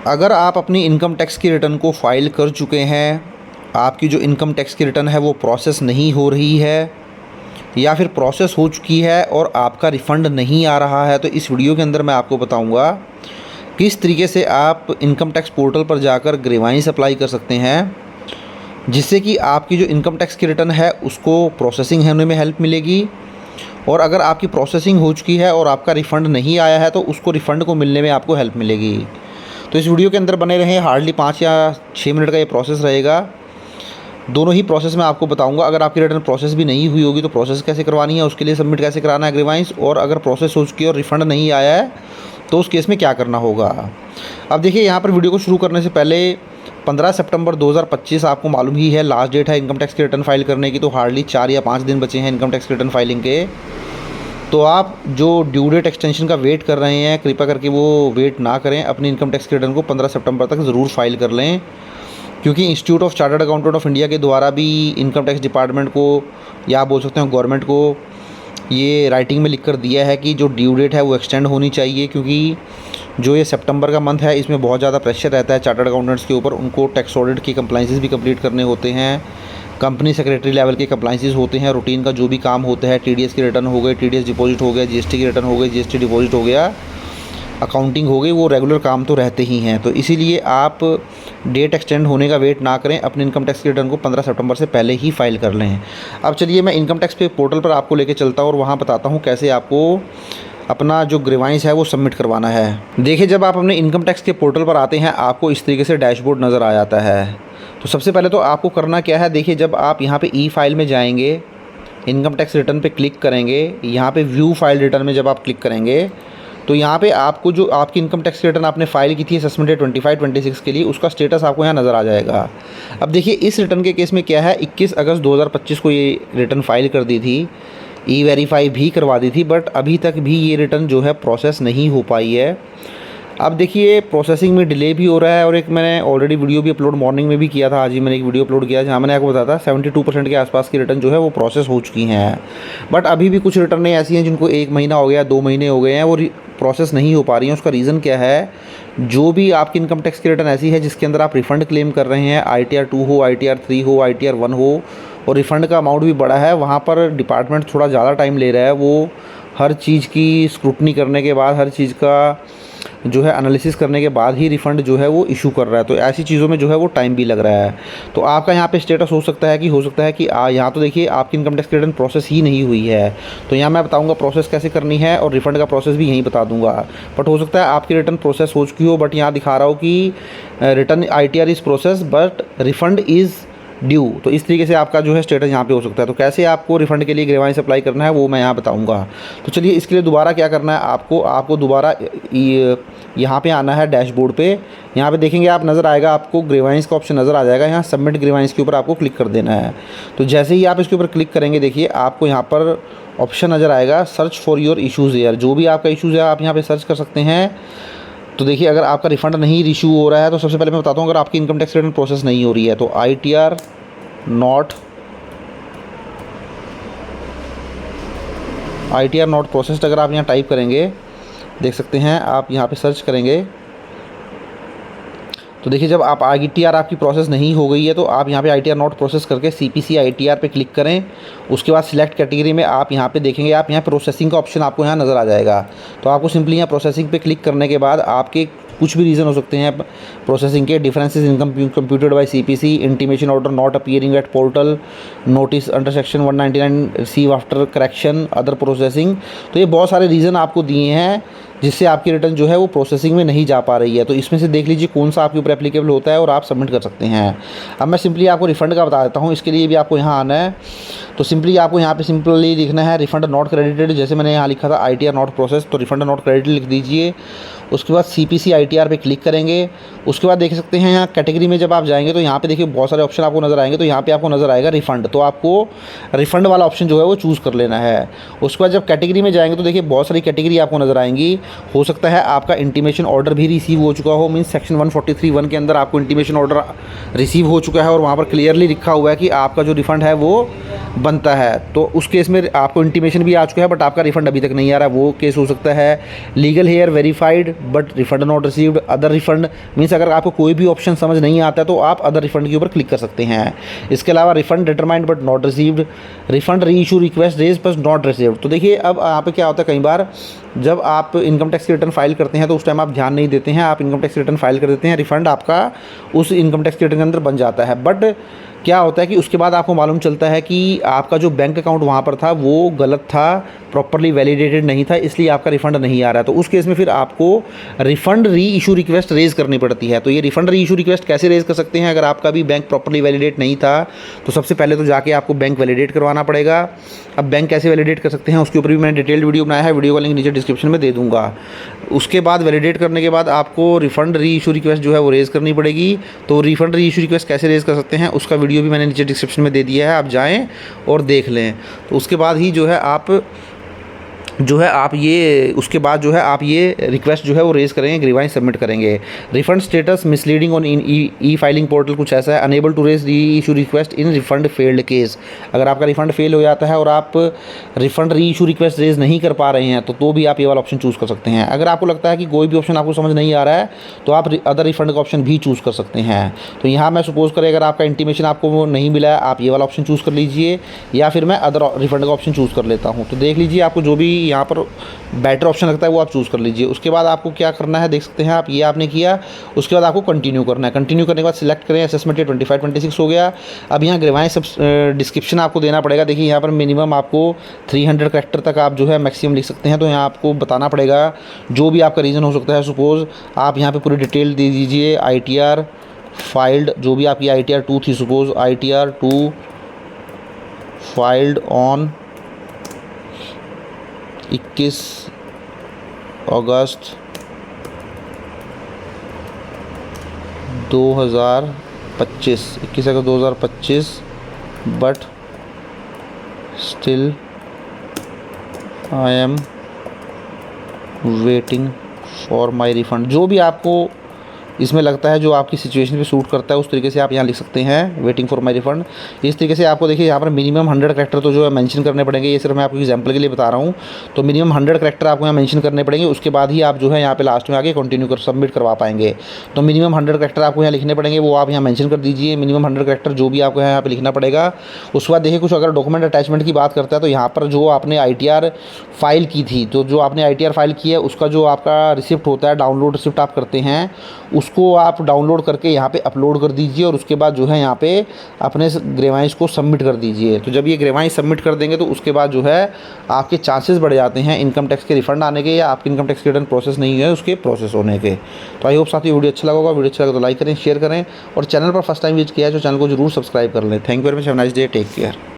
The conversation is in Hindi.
अगर आप अपनी इनकम टैक्स की रिटर्न को फ़ाइल कर चुके हैं, आपकी जो इनकम टैक्स की रिटर्न है वो प्रोसेस नहीं हो रही है या फिर प्रोसेस हो चुकी है और आपका रिफ़ंड नहीं आ रहा है, तो इस वीडियो के अंदर मैं आपको बताऊंगा किस तरीके से आप इनकम टैक्स पोर्टल पर जाकर ग्रीवांस अप्लाई कर सकते हैं, जिससे कि आपकी जो इनकम टैक्स की रिटर्न है उसको प्रोसेसिंग होने में हेल्प मिलेगी। और अगर आपकी प्रोसेसिंग हो चुकी है और आपका रिफ़ंड नहीं आया है तो उसको रिफ़ंड को मिलने में आपको हेल्प मिलेगी। तो इस वीडियो के अंदर बने रहें, हार्डली 5 या 6 मिनट का ये प्रोसेस रहेगा। दोनों ही प्रोसेस मैं आपको बताऊंगा। अगर आपकी रिटर्न प्रोसेस भी नहीं हुई होगी तो प्रोसेस कैसे करवानी है, उसके लिए सबमिट कैसे कराना है ग्रीवांस, और अगर प्रोसेस हो चुकी है और रिफ़ंड नहीं आया है तो उस केस में क्या करना होगा। अब देखिए, यहाँ पर वीडियो को शुरू करने से पहले 15 सितंबर 2025 आपको मालूम ही है लास्ट डेट है इनकम टैक्स की रिटर्न फाइल करने की। तो हार्डली 4 या 5 दिन बचे हैं इनकम टैक्स की रिटर्न फाइलिंग के। तो आप जो ड्यू डेट एक्सटेंशन का वेट कर रहे हैं, कृपया करके वो वेट ना करें। अपनी इनकम टैक्स की रिटर्न को 15 सितंबर तक ज़रूर फाइल कर लें, क्योंकि institute of chartered accountant of India के द्वारा भी इनकम टैक्स डिपार्टमेंट को, या आप बोल सकते हैं गवर्नमेंट को, ये राइटिंग में लिख कर दिया है कि जो ड्यू डेट है वो एक्सटेंड होनी चाहिए। क्योंकि जो ये सितंबर का मंथ है इसमें बहुत ज़्यादा प्रेशर रहता है चार्टर्ड अकाउंटेंट्स के ऊपर। उनको टैक्स ऑडिट की कंप्लाइंसेस भी कंप्लीट करने होते हैं, कंपनी सेक्रेटरी लेवल के कंप्लाइंसेस होते हैं, रूटीन का जो भी काम होता है, टीडीएस की रिटर्न हो गई, टीडीएस डिपॉजिट हो गया, जीएसटी की रिटर्न हो गई, जीएसटी डिपॉजिट हो गया, अकाउंटिंग हो गई, वो रेगुलर काम तो रहते ही हैं। तो इसीलिए आप डेट एक्सटेंड होने का वेट ना करें, अपने इनकम टैक्स की रिटर्न को 15 सितंबर से पहले ही फाइल कर लें। अब चलिए मैं इनकम टैक्स पे पोर्टल पर आपको लेके चलता हूँ और वहाँ बताता हूँ कैसे आपको अपना जो ग्रीवांस है वो सबमिट करवाना है। देखिए, जब आप अपने इनकम टैक्स के पोर्टल पर आते हैं आपको इस तरीके से डैशबोर्ड नज़र आ जाता है। तो सबसे पहले तो आपको करना क्या है, देखिए जब आप यहाँ पे ई फाइल में जाएंगे, इनकम टैक्स रिटर्न पे क्लिक करेंगे, यहाँ पे व्यू फाइल रिटर्न में जब आप क्लिक करेंगे तो यहाँ पे आपको जो आपकी इनकम टैक्स रिटर्न आपने फाइल की थी असेसमेंट डे 25-26 के लिए, उसका स्टेटस आपको यहाँ नज़र आ जाएगा। अब देखिए, इस रिटर्न के केस में क्या है, 21 अगस्त 2025 को ये रिटर्न फाइल कर दी थी, ई वेरीफाई भी करवा दी थी, बट अभी तक भी ये रिटर्न जो है प्रोसेस नहीं हो पाई है। अब देखिए, प्रोसेसिंग में डिले भी हो रहा है, और एक मैंने ऑलरेडी वीडियो भी अपलोड मॉर्निंग में भी किया था, आज ही मैंने एक वीडियो अपलोड किया जहाँ मैंने आपको बताया था 72% के आसपास की रिटर्न जो है वो प्रोसेस हो चुकी हैं। बट अभी भी कुछ रिटर्नें ऐसी हैं जिनको 1 महीना हो गया, 2 महीने हो गए हैं, वो प्रोसेस नहीं हो पा रही हैं। उसका रीज़न क्या है, जो भी आपकी इनकम टैक्स की रिटर्न ऐसी है जिसके अंदर आप रिफ़ंड क्लेम कर रहे हैं, ITR 2 हो, ITR 3 हो, ITR 1 हो, और रिफ़ंड का अमाउंट भी बड़ा है, वहाँ पर डिपार्टमेंट थोड़ा ज़्यादा टाइम ले रहा है। वो हर चीज़ की स्क्रूटनी करने के बाद, हर चीज़ का जो है एनालिसिस करने के बाद ही रिफ़ंड जो है वो इशू कर रहा है। तो ऐसी चीज़ों में जो है वो टाइम भी लग रहा है। तो आपका यहाँ पे स्टेटस हो सकता है कि यहाँ तो देखिए आपकी इनकम टैक्स की रिटर्न प्रोसेस ही नहीं हुई है। तो यहाँ मैं बताऊँगा प्रोसेस कैसे करनी है, और रिफ़ंड का प्रोसेस भी यहीं बता दूँगा। बट हो सकता है आपकी रिटर्न प्रोसेस हो चुकी हो, बट यहाँ दिखा रहा हो कि return ITR is process but refund is due. तो इस तरीके से आपका जो है स्टेटस यहाँ पे हो सकता है। तो कैसे आपको रिफ़ंड के लिए ग्रीवांस अप्लाई करना है वो मैं यहाँ बताऊँगा। तो चलिए, इसके लिए दोबारा क्या करना है, आपको दोबारा यहाँ पे आना है डैशबोर्ड पे। यहाँ पे देखेंगे आप, नज़र आएगा आपको ग्रीवांस का ऑप्शन नज़र आ जाएगा, यहाँ सबमिट ग्रीवांस के ऊपर आपको क्लिक कर देना है। तो जैसे ही आप इसके ऊपर क्लिक करेंगे, देखिए आपको यहाँ पर ऑप्शन नज़र आएगा search for your issues here. जो भी आपका इशूज़ है आप यहाँ पर सर्च कर सकते हैं। तो देखिए, अगर आपका रिफ़ंड नहीं इशू हो रहा है तो सबसे पहले मैं बताता हूँ, अगर आपकी इनकम टैक्स रिटर्न प्रोसेस नहीं हो रही है तो ITR नॉट प्रोसेस्ड अगर आप यहाँ टाइप करेंगे, देख सकते हैं आप यहाँ पे सर्च करेंगे तो देखिए जब आप ITR आपकी प्रोसेस नहीं हो गई है तो आप यहाँ पे ITR नॉट प्रोसेस करके CPC ITR पे क्लिक करें। उसके बाद सिलेक्ट कैटेगरी में आप यहाँ पे देखेंगे, आप यहाँ प्रोसेसिंग का ऑप्शन आपको यहाँ नज़र आ जाएगा। तो आपको सिंपली यहाँ प्रोसेसिंग पे क्लिक करने के बाद आपके कुछ भी रीज़न हो सकते हैं प्रोसेसिंग के, differences income computed by CPC, intimation order not appearing at portal, notice under section 199 receive after correction, other processing. तो ये बहुत सारे रीज़न आपको दिए हैं जिससे आपकी रिटर्न जो है वो प्रोसेसिंग में नहीं जा पा रही है। तो इसमें से देख लीजिए कौन सा आपके ऊपर एप्लीकेबल होता है और आप सबमिट कर सकते हैं। अब मैं सिंपली आपको रिफ़ंड का बता देता हूँ, इसके लिए भी आपको यहाँ आना है। तो सिंपली आपको यहाँ पे सिंपली लिखना है रिफ़ंड नॉट क्रेडिटेड, जैसे मैंने यहाँ लिखा था ITR नॉट प्रोसेस, तो रिफ़ंड नॉट क्रेडिटेड लिख दीजिए। उसके बाद CPC ITR पे क्लिक करेंगे। उसके बाद देख सकते हैं यहाँ कैटेगरी में जब आप जाएंगे तो यहाँ पे देखिए बहुत सारे ऑप्शन आपको नज़र आएंगे। तो यहाँ पे आपको नज़र आएगा रिफ़ंड, तो आपको रिफ़ंड वाला ऑप्शन जो है वो चूज़ कर लेना है। उसके बाद जब कैटेगरी में जाएंगे तो देखिए बहुत सारी कैटेगरी आपको नज़र आएंगी। हो सकता है आपका इंटीमेशन ऑर्डर भी रिसीव हो चुका हो, मीन्स सेक्शन 143(1) के अंदर आपको इंटीमेशन ऑर्डर रिसीव हो चुका है और वहाँ पर क्लियरली लिखा हुआ है कि आपका जो रिफ़ंड है वो बनता है, तो उस केस में आपको इंटीमेशन भी आ चुका है बट आपका रिफ़ंड अभी तक नहीं आ रहा है, वो केस हो सकता है। Legal heir verified but refund not received, other refund means अगर आपको कोई भी ऑप्शन समझ नहीं आता है तो आप अदर रिफ़ंड के ऊपर क्लिक कर सकते हैं। इसके अलावा refund determined but not received, refund reissue request raise but not received. तो देखिए अब यहाँ पे क्या होता है, कई बार जब आप इनकम टैक्स की रिटर्न फाइल करते हैं तो उस टाइम आप ध्यान नहीं देते हैं, आप इनकम टैक्स रिटर्न फाइल कर देते हैं, रिफ़ंड आपका उस इनकम टैक्स रिटर्न के अंदर बन जाता है। बट क्या होता है कि उसके बाद आपको मालूम चलता है कि आपका जो बैंक अकाउंट वहाँ पर था वो गलत था, प्रॉपरली वैलिडेटेड नहीं था, इसलिए आपका रिफ़ंड नहीं आ रहा है। तो उस केस में फिर आपको refund reissue request rays करनी पड़ती है। तो ये रिफ़ंड री इशू रिक्वेस्ट कैसे रेज़ कर सकते हैं, अगर आपका भी बैंक प्रॉपरली वैलिडेट नहीं था तो सबसे पहले तो जाके आपको बैंक वैलिडेट करवाना पड़ेगा। अब बैंक कैसे वैलिडेट कर सकते हैं उसके ऊपर भी मैंने डिटेल्ड वीडियो बनाया है, वीडियो का लिंक नीचे डिस्क्रिप्शन में दे दूँगा। उसके बाद वैलिडेट करने के बाद आपको रिफ़ंड री इशू रिक्वेस्ट जो है वो रेज़ करनी पड़ेगी। तो रिफ़ंड री इशू रिक्वेस्ट कैसे रेज़ कर सकते हैं उसका वीडियो भी मैंने नीचे डिस्क्रिप्शन में दे दिया है, आप जाएँ और देख लें। तो उसके बाद ही आप ये उसके बाद जो है आप ये रिक्वेस्ट जो है वो रेज़ करेंगे, ग्रीवांस सबमिट करेंगे। Refund status misleading on in E filing portal कुछ ऐसा है, अनेबल टू रेज री issue request in refund failed case. अगर आपका रिफ़ंड फेल हो जाता है और आप refund reissue request rays नहीं कर पा रहे हैं तो भी आप ये वाला ऑप्शन चूज़ कर सकते हैं। अगर आपको लगता है कि कोई भी ऑप्शन आपको समझ नहीं आ रहा है तो आप अदर रिफ़ंड का ऑप्शन भी चूज़ कर सकते हैं। तो यहाँ मैं सपोज़ करें अगर आपका इंटीमेशन आपको नहीं मिला है, आप ये वाला ऑप्शन चूज़ कर लीजिए, या फिर मैं अदर रिफ़ंड का ऑप्शन चूज़ कर लेता हूँ। तो देख लीजिए आपको जो भी यहाँ पर बेटर ऑप्शन लगता है वो आप चूज़ कर लीजिए। उसके बाद आपको क्या करना है देख सकते हैं आप, ये आपने किया, उसके बाद आपको कंटिन्यू करना है। कंटिन्यू करने के बाद सिलेक्ट करें, असेसमेंट 25-26 हो गया। अब यहाँ ग्रीवांस डिस्क्रिप्शन आपको देना पड़ेगा। देखिए यहाँ पर मिनिमम आपको 300 कैरेक्टर तक आप जो है मैक्सिमम लिख सकते हैं। तो यहाँ आपको बताना पड़ेगा जो भी आपका रीज़न हो सकता है। सपोज़ आप यहाँ पर पूरी डिटेल दे दीजिए, ITR फाइल्ड, जो भी आपकी ITR 2 थी, suppose ITR 2 filed on 21 August 2025, 21 August 2025, but still I am waiting for my refund. जो भी आपको इसमें लगता है, जो आपकी सिचुएशन पे सूट करता है, उस तरीके से आप यहाँ लिख सकते हैं वेटिंग फॉर माय रिफंड। इस तरीके से आपको देखिए यहाँ पर मिनिमम 100 कैरेक्टर तो जो है मेंशन करने पड़ेंगे। ये सिर्फ मैं आपको एग्जांपल के लिए बता रहा हूँ। तो मिनिमम 100 कैरेक्टर आपको यहाँ मेंशन करने पड़ेंगे। उसके बाद ही आप जो है यहाँ पे लास्ट में आके कंटिन्यू कर सबमिट करवा पाएंगे। तो मिनिमम 100 कैरेक्टर आपको यहाँ लिखने पड़ेंगे, वो आप यहाँ मेंशन कर दीजिए। मिनिमम 100 कैरेक्टर जो भी आपको यहाँ पे लिखना पड़ेगा। उसके बाद देखिए कुछ अगर डॉक्यूमेंट अटैचमेंट की बात करता है तो यहाँ पर जो आपने ITR फाइल की थी, तो जो आपने ITR फाइल की है उसका जो आपका रिसिप्ट होता है, डाउनलोड रिसिप्ट आप करते हैं, उसको आप डाउनलोड करके यहाँ पे अपलोड कर दीजिए। और उसके बाद जो है यहाँ पे अपने ग्रीवांस को सबमिट कर दीजिए। तो जब ये ग्रीवांस सबमिट कर देंगे तो उसके बाद जो है आपके चांसेस बढ़ जाते हैं इनकम टैक्स के रिफंड आने के, या आपके इनकम टैक्स रिटर्न प्रोसेस नहीं है उसके प्रोसेस होने के। तो आई होप साथियों वीडियो अच्छा लगा होगा। वीडियो अच्छा लगा तो लाइक करें, शेयर करें, और चैनल पर फर्स्ट टाइम विजिट किया है तो चैनल को जरूर सब्सक्राइब कर लें। Thank you very much, have a nice day, take care.